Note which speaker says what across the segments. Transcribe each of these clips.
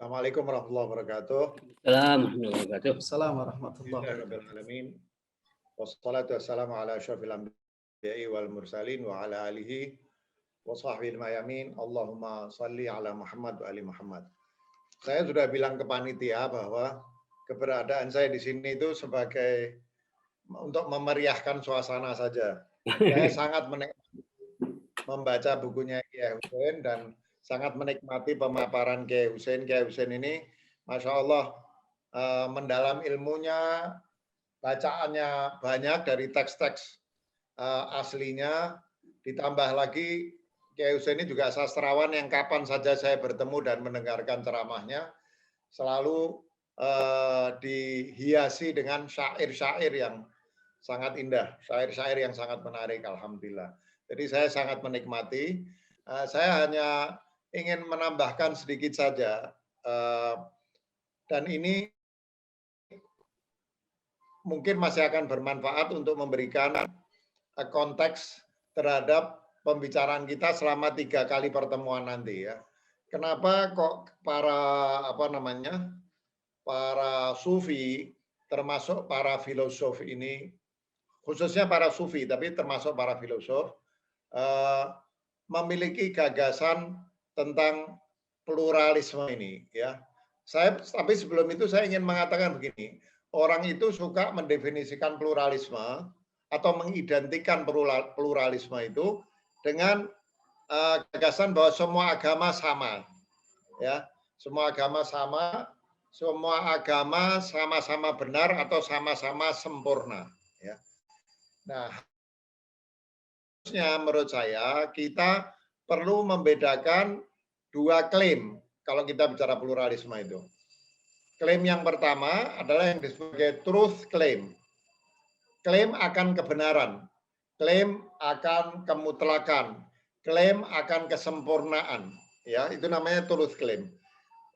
Speaker 1: Assalamualaikum warahmatullahi wabarakatuh.
Speaker 2: Assalamualaikum warahmatullahi wabarakatuh.
Speaker 3: Assalamualaikum warahmatullahi wabarakatuh.
Speaker 1: Bismillahirrahmanirrahim. Wassalatu wassalamu ala asyrafil anbiya'i wal mursalin wa ala alihi wa sahbihi mayamin. Allahumma salli ala Muhammad wa ali Muhammad. Saya sudah bilang ke panitia bahwa keberadaan saya di sini itu sebagai untuk memeriahkan suasana saja. Saya sangat menikmati membaca bukunya Kiai Husain dan sangat menikmati pemaparan Kiai Husain. Kiai Husain ini, Masya Allah, mendalam ilmunya, bacaannya banyak dari teks-teks aslinya, ditambah lagi Kiai Husain ini juga sastrawan yang kapan saja saya bertemu dan mendengarkan ceramahnya, selalu dihiasi dengan syair-syair yang sangat indah, syair-syair yang sangat menarik, alhamdulillah. Jadi saya sangat menikmati. Saya hanya ingin menambahkan sedikit saja, dan ini mungkin masih akan bermanfaat untuk memberikan konteks terhadap pembicaraan kita selama 3 kali pertemuan nanti ya. Kenapa kok para sufi, termasuk para filosof ini, khususnya para sufi, tapi termasuk para filosof, memiliki gagasan tentang pluralisme ini ya. Tapi sebelum itu saya ingin mengatakan begini, orang itu suka mendefinisikan pluralisme atau mengidentikan pluralisme itu dengan gagasan bahwa semua agama sama ya, semua agama sama, semua agama sama-sama benar atau sama-sama sempurna ya. Nah, harusnya menurut saya kita perlu membedakan 2 klaim kalau kita bicara pluralisme itu. Klaim yang pertama adalah yang disebut sebagai truth claim. Klaim akan kebenaran, klaim akan kemutlakan, klaim akan kesempurnaan. Ya, itu namanya truth claim.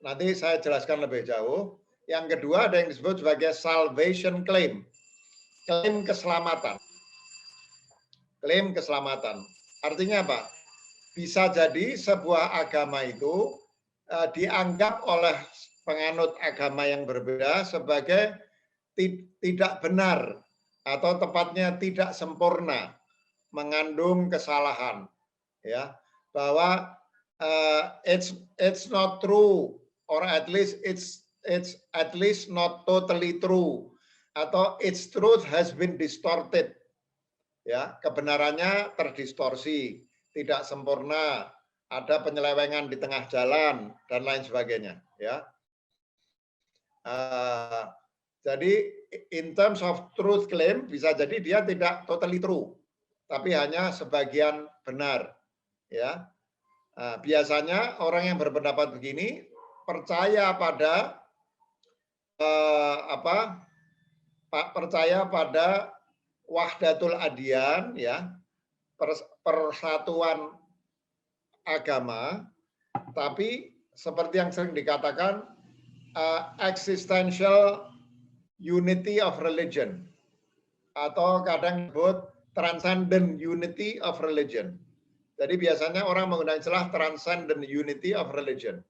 Speaker 1: Nanti saya jelaskan lebih jauh. Yang kedua ada yang disebut sebagai salvation claim. Klaim keselamatan. Klaim keselamatan. Artinya apa? Bisa jadi sebuah agama itu dianggap oleh penganut agama yang berbeda sebagai tidak benar atau tepatnya tidak sempurna, mengandung kesalahan, ya, bahwa it's not true or at least it's at least not totally true atau its truth has been distorted, ya, kebenarannya terdistorsi, tidak sempurna, ada penyelewengan di tengah jalan dan lain sebagainya ya. Jadi in terms of truth claim bisa jadi dia tidak totally true, tapi hanya sebagian benar ya. Biasanya orang yang berpendapat begini percaya pada percaya pada wahdatul adyan ya, persatuan agama, tapi seperti yang sering dikatakan existential unity of religion atau kadang disebut transcendent unity of religion. Jadi biasanya orang menggunakan istilah transcendent unity of religion.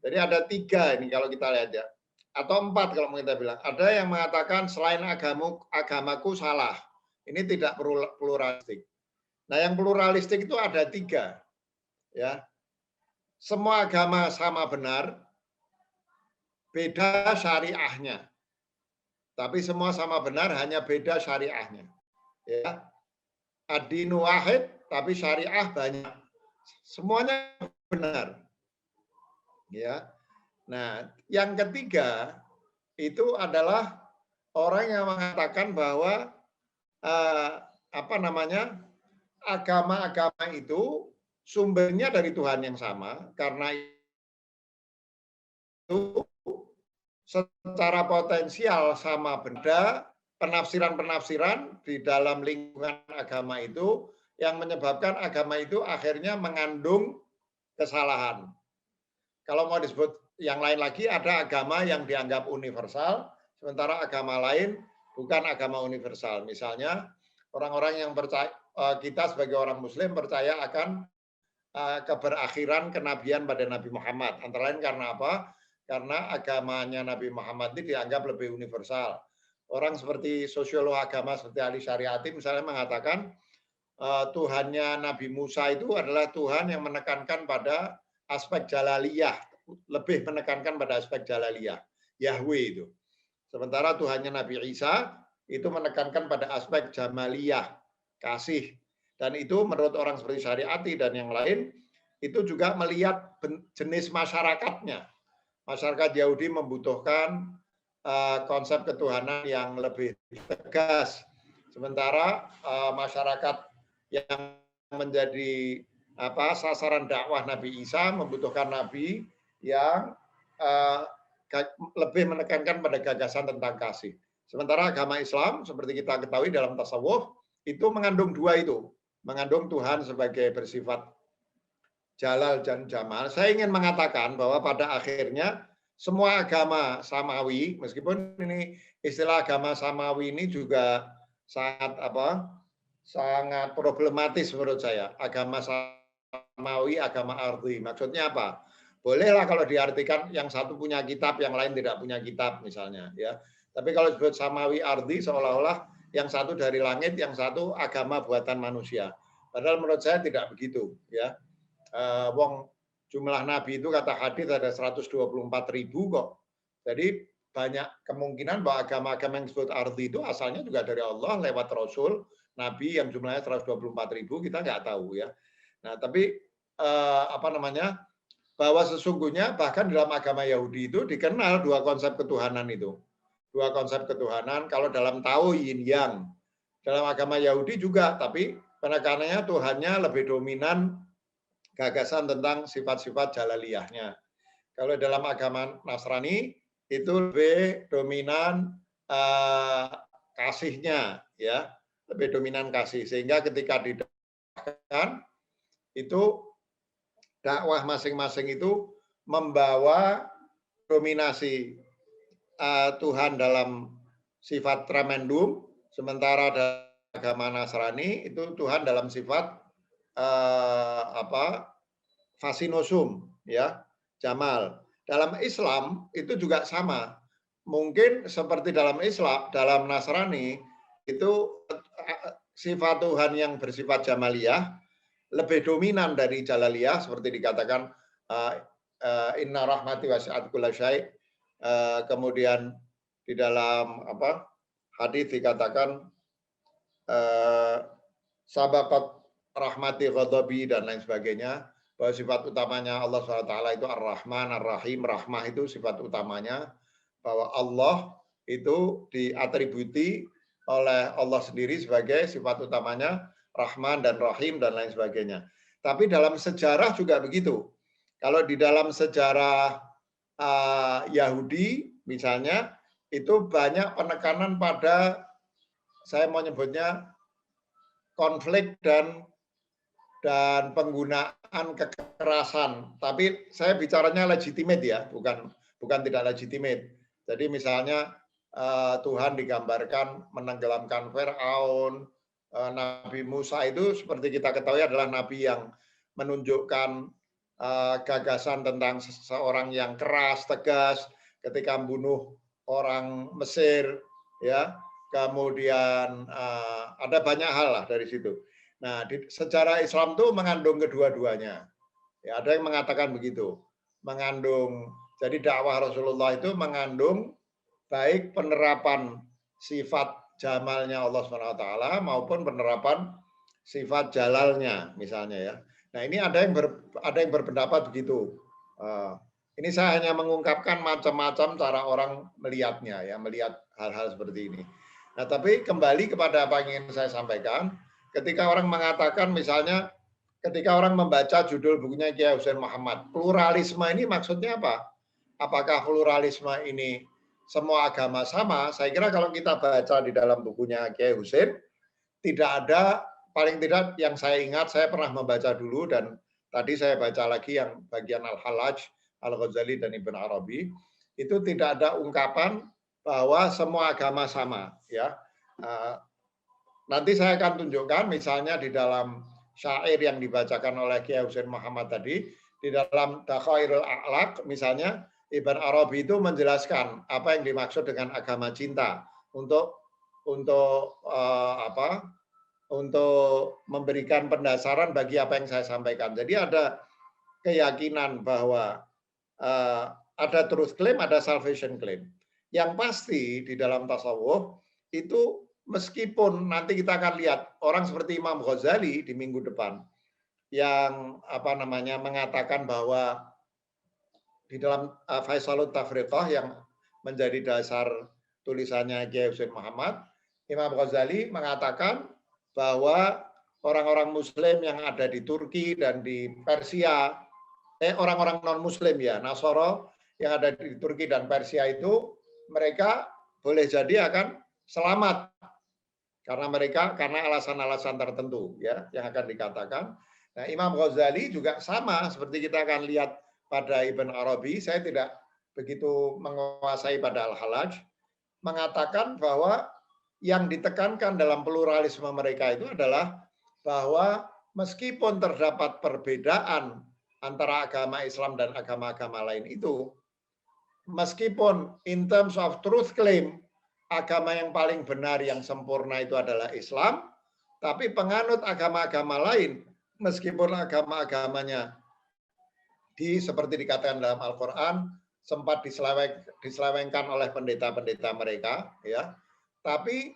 Speaker 1: Jadi ada 3 ini kalau kita lihat ya, atau 4 kalau kita bilang. Ada yang mengatakan selain agamaku salah. Ini tidak pluralistik. Nah, yang pluralistik itu ada 3. Ya. Semua agama sama benar, beda syariahnya. Tapi semua sama benar, hanya beda syariahnya. Ya. Ad-dinu wahid, tapi syariah banyak. Semuanya benar. Ya. Nah, yang ketiga itu adalah orang yang mengatakan bahwa agama-agama itu sumbernya dari Tuhan yang sama, karena itu secara potensial sama benda, penafsiran-penafsiran di dalam lingkungan agama itu yang menyebabkan agama itu akhirnya mengandung kesalahan. Kalau mau disebut yang lain lagi, ada agama yang dianggap universal, sementara agama lain bukan agama universal. Misalnya orang-orang yang percaya, kita sebagai orang Muslim percaya akan keberakhiran kenabian pada Nabi Muhammad. Antara lain karena apa? karena agamanya Nabi Muhammad ini dianggap lebih universal. Orang seperti sosiolog agama seperti Ali Syariati misalnya mengatakan Tuhannya Nabi Musa itu adalah Tuhan yang menekankan pada aspek jalaliyah, lebih menekankan pada aspek jalaliyah, Yahweh itu. Sementara Tuhannya Nabi Isa itu menekankan pada aspek jamaliyah, kasih. Dan itu menurut orang seperti Syariati dan yang lain, itu juga melihat jenis masyarakatnya. Masyarakat Yahudi membutuhkan konsep ketuhanan yang lebih tegas. Sementara masyarakat yang menjadi sasaran dakwah Nabi Isa membutuhkan nabi yang lebih menekankan pada gagasan tentang kasih. Sementara agama Islam seperti kita ketahui dalam tasawuf itu mengandung dua itu, mengandung Tuhan sebagai bersifat jalal dan jamal. Saya ingin mengatakan bahwa pada akhirnya semua agama samawi, meskipun ini istilah agama samawi ini juga sangat problematis menurut saya. Agama samawi, agama ardi. Maksudnya apa? Bolehlah kalau diartikan yang satu punya kitab, yang lain tidak punya kitab misalnya, ya. Tapi kalau disebut samawi ardi seolah-olah yang satu dari langit, yang satu agama buatan manusia. Padahal menurut saya tidak begitu, ya. Wong jumlah nabi itu kata hadis ada 124.000 kok. Jadi banyak kemungkinan bahwa agama-agama yang disebut ardi itu asalnya juga dari Allah lewat Rasul, Nabi yang jumlahnya 124.000 kita nggak tahu ya. Nah tapi bahwa sesungguhnya bahkan dalam agama Yahudi itu dikenal dua konsep ketuhanan itu. Dua konsep ketuhanan kalau dalam Tao yin yang. Dalam agama Yahudi juga, tapi penekanannya Tuhannya lebih dominan gagasan tentang sifat-sifat jalaliyahnya. Kalau dalam agama Nasrani itu lebih dominan kasihnya, ya, lebih dominan kasih. Sehingga ketika didakwahkan itu dakwah masing-masing itu membawa dominasi Tuhan dalam sifat tremendum, sementara dalam agama Nasrani itu Tuhan dalam sifat fasinosum, ya, jamal. Dalam Islam itu juga sama. Mungkin seperti dalam Islam, dalam Nasrani itu sifat Tuhan yang bersifat jamaliyah lebih dominan dari jalaliyah seperti dikatakan inna rahmati wasi'at kulla syai'. Kemudian di dalam hadis dikatakan sabaqat rahmati ghadabi dan lain sebagainya, bahwa sifat utamanya Allah SWT itu Ar-Rahman, Ar-Rahim. Rahmah itu sifat utamanya, bahwa Allah itu diatributi oleh Allah sendiri sebagai sifat utamanya Rahman dan Rahim dan lain sebagainya. Tapi dalam sejarah juga begitu. Kalau di dalam sejarah Yahudi misalnya, itu banyak penekanan pada, saya mau nyebutnya, konflik dan penggunaan kekerasan. Tapi saya bicaranya legitimate ya, bukan tidak legitimate. Jadi misalnya Tuhan digambarkan menenggelamkan Firaun. Nabi Musa itu seperti kita ketahui adalah nabi yang menunjukkan gagasan tentang seseorang yang keras, tegas ketika membunuh orang Mesir, ya. Kemudian ada banyak hal lah dari situ. Nah, secara Islam itu mengandung kedua-duanya. Ya, ada yang mengatakan begitu. Mengandung, jadi dakwah Rasulullah itu mengandung baik penerapan sifat jamalnya Allah SWT maupun penerapan sifat jalalnya misalnya ya. Nah ini ada yang berpendapat begitu. Ini saya hanya mengungkapkan macam-macam cara orang melihatnya ya, melihat hal-hal seperti ini. Nah tapi kembali kepada apa yang ingin saya sampaikan, ketika orang mengatakan misalnya, ketika orang membaca judul bukunya Kiai Husain Muhammad, pluralisme ini maksudnya apa? Apakah pluralisme ini semua agama sama? Saya kira kalau kita baca di dalam bukunya Kiai Husain, tidak ada, paling tidak yang saya ingat, saya pernah membaca dulu dan tadi saya baca lagi yang bagian Al-Hallaj, Al-Ghazali dan Ibn Arabi, itu tidak ada ungkapan bahwa semua agama sama. Ya, nanti saya akan tunjukkan misalnya di dalam syair yang dibacakan oleh Kiai Husain Muhammad tadi, di dalam Dakhairul A'laq misalnya, Ibn Arabi itu menjelaskan apa yang dimaksud dengan agama cinta untuk untuk memberikan pendasaran bagi apa yang saya sampaikan. Jadi ada keyakinan bahwa ada truth claim, ada salvation claim. Yang pasti di dalam tasawuf itu meskipun nanti kita akan lihat orang seperti Imam Ghazali di minggu depan yang mengatakan bahwa di dalam Faisalut Tafriqah yang menjadi dasar tulisannya Kiai Husain Muhammad, Imam Ghazali mengatakan bahwa orang-orang Muslim yang ada di Turki dan di Persia, orang-orang non-Muslim ya, Nasoro yang ada di Turki dan Persia itu, mereka boleh jadi akan selamat karena alasan-alasan tertentu ya yang akan dikatakan. Nah, Imam Ghazali juga sama seperti kita akan lihat pada Ibn Arabi. Saya tidak begitu menguasai pada Al-Halaj, mengatakan bahwa yang ditekankan dalam pluralisme mereka itu adalah bahwa meskipun terdapat perbedaan antara agama Islam dan agama-agama lain itu, meskipun in terms of truth claim, agama yang paling benar yang sempurna itu adalah Islam, tapi penganut agama-agama lain, meskipun agama-agamanya seperti dikatakan dalam Al-Quran, sempat diselewengkan oleh pendeta-pendeta mereka, ya. Tapi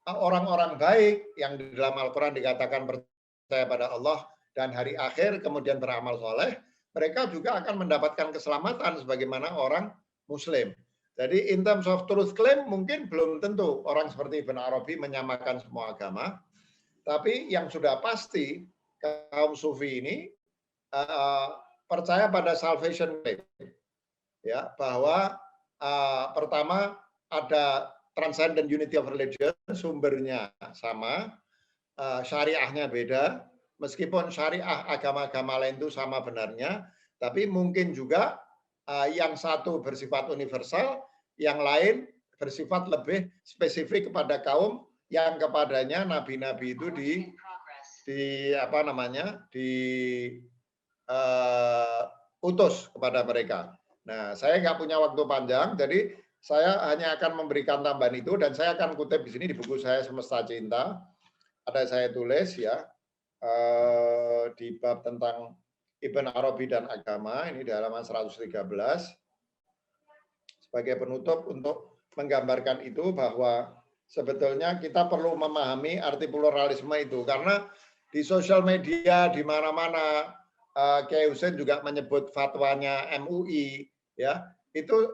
Speaker 1: orang-orang baik yang di dalam Al-Quran dikatakan percaya pada Allah dan hari akhir, kemudian beramal soleh, mereka juga akan mendapatkan keselamatan sebagaimana orang Muslim. Jadi in terms of truth claim mungkin belum tentu orang seperti Ibn Arabi menyamakan semua agama, tapi yang sudah pasti kaum Sufi ini percaya pada salvation claim, ya, bahwa pertama ada transcendent unity of religion, sumbernya sama, syariahnya beda, meskipun syariah agama-agama lain itu sama benarnya, tapi mungkin juga yang satu bersifat universal, yang lain bersifat lebih spesifik kepada kaum yang kepadanya nabi-nabi itu utus kepada mereka. Nah, saya nggak punya waktu panjang, jadi saya hanya akan memberikan tambahan itu dan saya akan kutip di sini di buku saya Semesta Cinta. Ada saya tulis ya di bab tentang Ibn Arabi dan agama, ini di halaman 113. Sebagai penutup untuk menggambarkan itu bahwa sebetulnya kita perlu memahami arti pluralisme itu karena di sosial media di mana-mana Kiai Husain juga menyebut fatwanya MUI ya, itu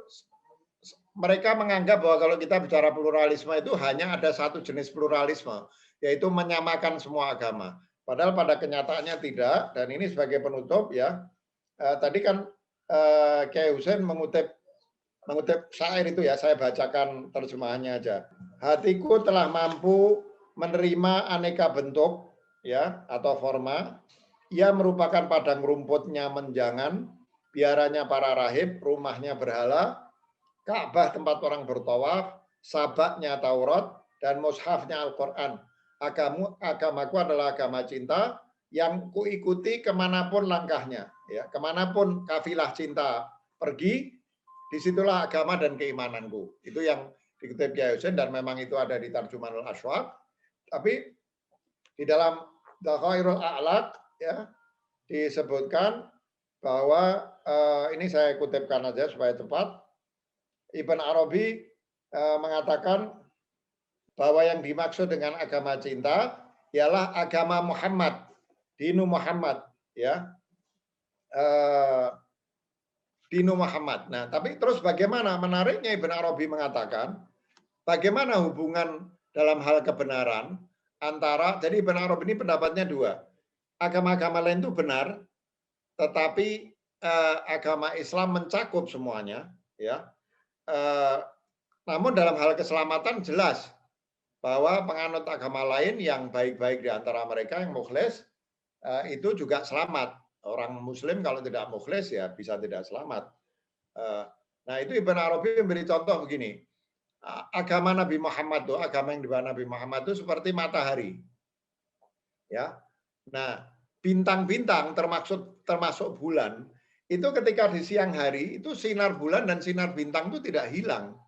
Speaker 1: mereka menganggap bahwa kalau kita bicara pluralisme itu hanya ada satu jenis pluralisme, yaitu menyamakan semua agama. Padahal pada kenyataannya tidak, dan ini sebagai penutup ya, tadi kan Kiai Husain mengutip syair itu ya, saya bacakan terjemahannya aja. Hatiku telah mampu menerima aneka bentuk ya atau forma. Ia merupakan padang rumputnya menjangan, biaranya para rahib, rumahnya berhala, Ka'bah tempat orang bertawaf, sabaknya Taurat, dan mushafnya Al-Quran. Agamaku adalah agama cinta yang kuikuti kemanapun langkahnya. Ya, kemanapun kafilah cinta pergi, disitulah agama dan keimananku. Itu yang dikutip Kiai Husain dan memang itu ada di Tarjumanul Aswaq. Tapi di dalam Dhakhairuul A'laq ya disebutkan bahwa ini saya kutipkan aja supaya tepat. Ibn Arabi mengatakan bahwa yang dimaksud dengan agama cinta ialah agama Muhammad, dinu Muhammad, ya, dinu Muhammad. Nah, tapi terus bagaimana? Menariknya Ibn Arabi mengatakan bagaimana hubungan dalam hal kebenaran antara, jadi Ibn Arabi ini pendapatnya dua, agama-agama lain itu benar, tetapi agama Islam mencakup semuanya, ya. Namun dalam hal keselamatan jelas bahwa penganut agama lain yang baik-baik di antara mereka yang mukhlis itu juga selamat. Orang Muslim kalau tidak mukhlis ya bisa tidak selamat. Nah itu Ibn Arabi memberi contoh begini. Agama Nabi Muhammad itu, agama yang dibawa Nabi Muhammad itu seperti matahari. Ya. Nah, bintang-bintang termasuk bulan itu ketika di siang hari itu sinar bulan dan sinar bintang itu tidak hilang,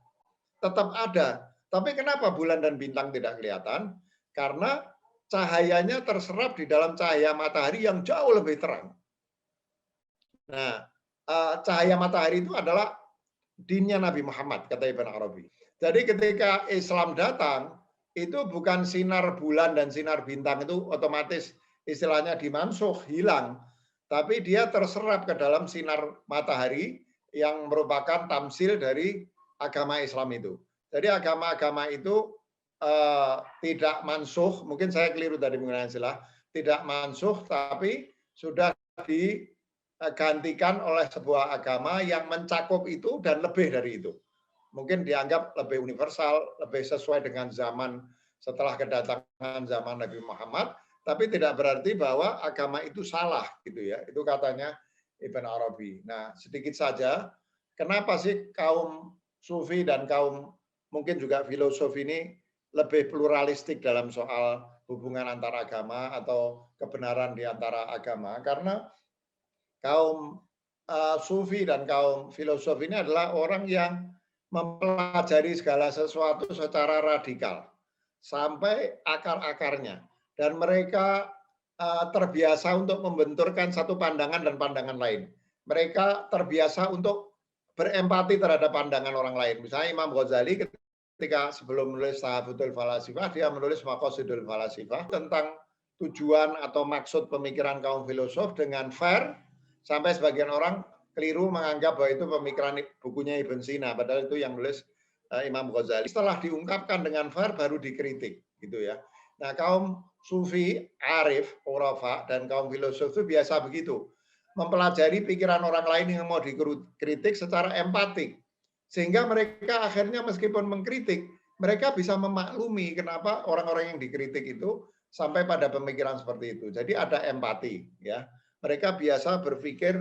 Speaker 1: tetap ada. Tapi kenapa bulan dan bintang tidak kelihatan? Karena cahayanya terserap di dalam cahaya matahari yang jauh lebih terang. Nah, cahaya matahari itu adalah dinnya Nabi Muhammad, kata Ibn Arabi. Jadi ketika Islam datang, itu bukan sinar bulan dan sinar bintang itu otomatis istilahnya dimansuh, hilang. Tapi dia terserap ke dalam sinar matahari yang merupakan tamsil dari agama Islam itu. Jadi agama-agama itu tidak mansuh, mungkin saya keliru tadi menggunakan istilah, tidak mansuh, tapi sudah digantikan oleh sebuah agama yang mencakup itu dan lebih dari itu. Mungkin dianggap lebih universal, lebih sesuai dengan zaman setelah kedatangan zaman Nabi Muhammad, tapi tidak berarti bahwa agama itu salah gitu ya. Itu katanya Ibn Arabi. Nah, sedikit saja, kenapa sih kaum sufi dan kaum mungkin juga filosof ini lebih pluralistik dalam soal hubungan antar agama atau kebenaran di antara agama? Karena kaum sufi dan kaum filosof ini adalah orang yang mempelajari segala sesuatu secara radikal sampai akar-akarnya, dan mereka terbiasa untuk membenturkan satu pandangan dan pandangan lain. Mereka terbiasa untuk berempati terhadap pandangan orang lain. Misalnya Imam Ghazali ketika sebelum menulis Tahafutul Falasifah, dia menulis Maqasidul Falasifah tentang tujuan atau maksud pemikiran kaum filosof dengan fair, sampai sebagian orang keliru menganggap bahwa itu pemikiran bukunya Ibn Sina, padahal itu yang nulis Imam Ghazali. Setelah diungkapkan dengan fair baru dikritik gitu ya. Nah, kaum sufi, arif, urafa dan kaum filosof itu biasa begitu. Mempelajari pikiran orang lain yang mau dikritik secara empatik. Sehingga mereka akhirnya meskipun mengkritik, mereka bisa memaklumi kenapa orang-orang yang dikritik itu sampai pada pemikiran seperti itu. Jadi ada empati ya. Mereka biasa berpikir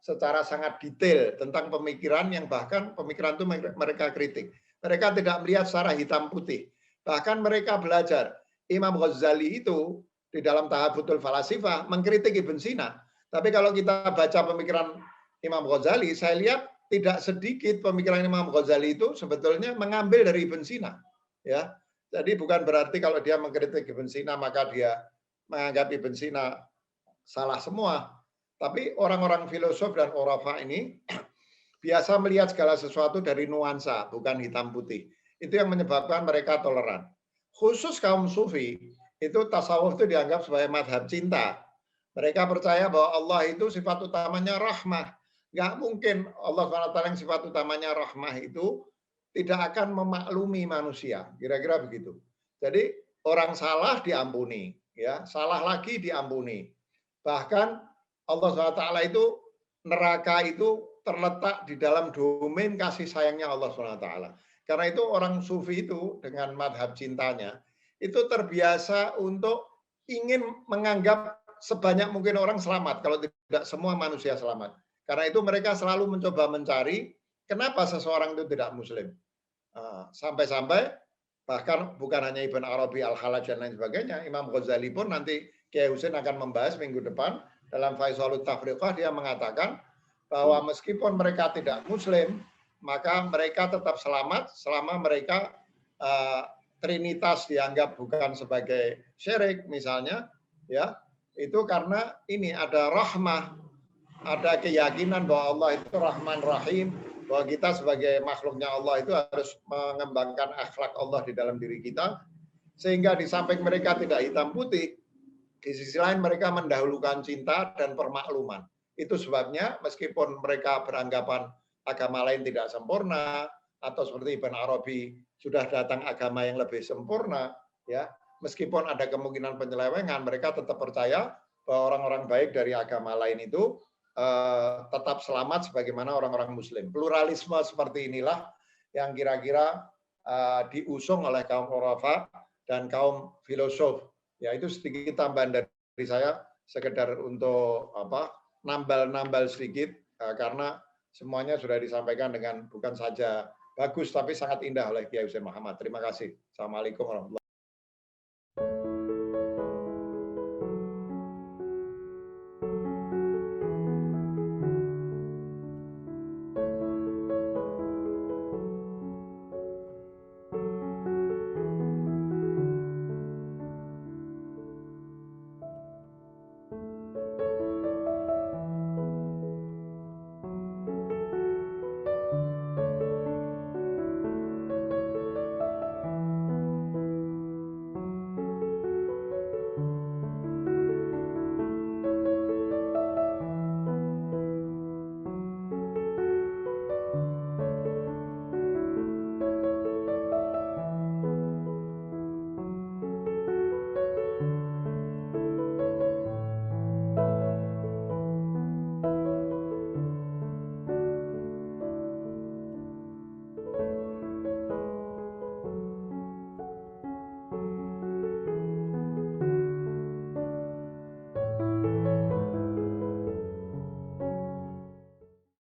Speaker 1: secara sangat detail tentang pemikiran yang bahkan pemikiran itu mereka kritik. Mereka tidak melihat secara hitam putih. Bahkan mereka belajar. Imam Ghazali itu di dalam Tahafutul Falasifah mengkritik Ibn Sina. Tapi kalau kita baca pemikiran Imam Ghazali, saya lihat tidak sedikit pemikiran Imam Ghazali itu sebetulnya mengambil dari Ibn Sina. Ya, jadi bukan berarti kalau dia mengkritik Ibn Sina maka dia menganggap Ibn Sina salah semua. Tapi orang-orang filosof dan urafa ini biasa melihat segala sesuatu dari nuansa, bukan hitam putih. Itu yang menyebabkan mereka toleran. Khusus kaum sufi, itu tasawuf itu dianggap sebagai madhab cinta. Mereka percaya bahwa Allah itu sifat utamanya rahmah. Nggak mungkin Allah SWT yang sifat utamanya rahmah itu tidak akan memaklumi manusia. Kira-kira begitu. Jadi orang salah diampuni, ya, salah lagi diampuni. Bahkan Allah SWT itu neraka itu terletak di dalam domain kasih sayangnya Allah SWT. Karena itu orang sufi itu dengan madhab cintanya itu terbiasa untuk ingin menganggap sebanyak mungkin orang selamat kalau tidak semua manusia selamat. Karena itu mereka selalu mencoba mencari kenapa seseorang itu tidak muslim. Sampai-sampai bahkan bukan hanya Ibn Arabi, Al-Halaj dan lain sebagainya, Imam Ghazali pun nanti Kiai Husain akan membahas minggu depan dalam Faisalut Tafriqah, dia mengatakan bahwa meskipun mereka tidak muslim, maka mereka tetap selamat selama mereka trinitas dianggap bukan sebagai syirik misalnya, ya. Itu karena ini ada rahmah, ada keyakinan bahwa Allah itu Rahman Rahim, bahwa kita sebagai makhluknya Allah itu harus mengembangkan akhlak Allah di dalam diri kita, sehingga di samping mereka tidak hitam putih, di sisi lain mereka mendahulukan cinta dan permakluman. Itu sebabnya meskipun mereka beranggapan agama lain tidak sempurna, atau seperti Ibn Arabi sudah datang agama yang lebih sempurna, ya, meskipun ada kemungkinan penyelewengan, mereka tetap percaya bahwa orang-orang baik dari agama lain itu tetap selamat sebagaimana orang-orang muslim. Pluralisme seperti inilah yang kira-kira diusung oleh kaum urafa dan kaum filosof. Ya, itu sedikit tambahan dari saya, sekedar untuk nambal sedikit, karena semuanya sudah disampaikan dengan bukan saja bagus tapi sangat indah oleh Kiai Husain Muhammad. Terima kasih. Assalamualaikum warahmatullahi wabarakatuh.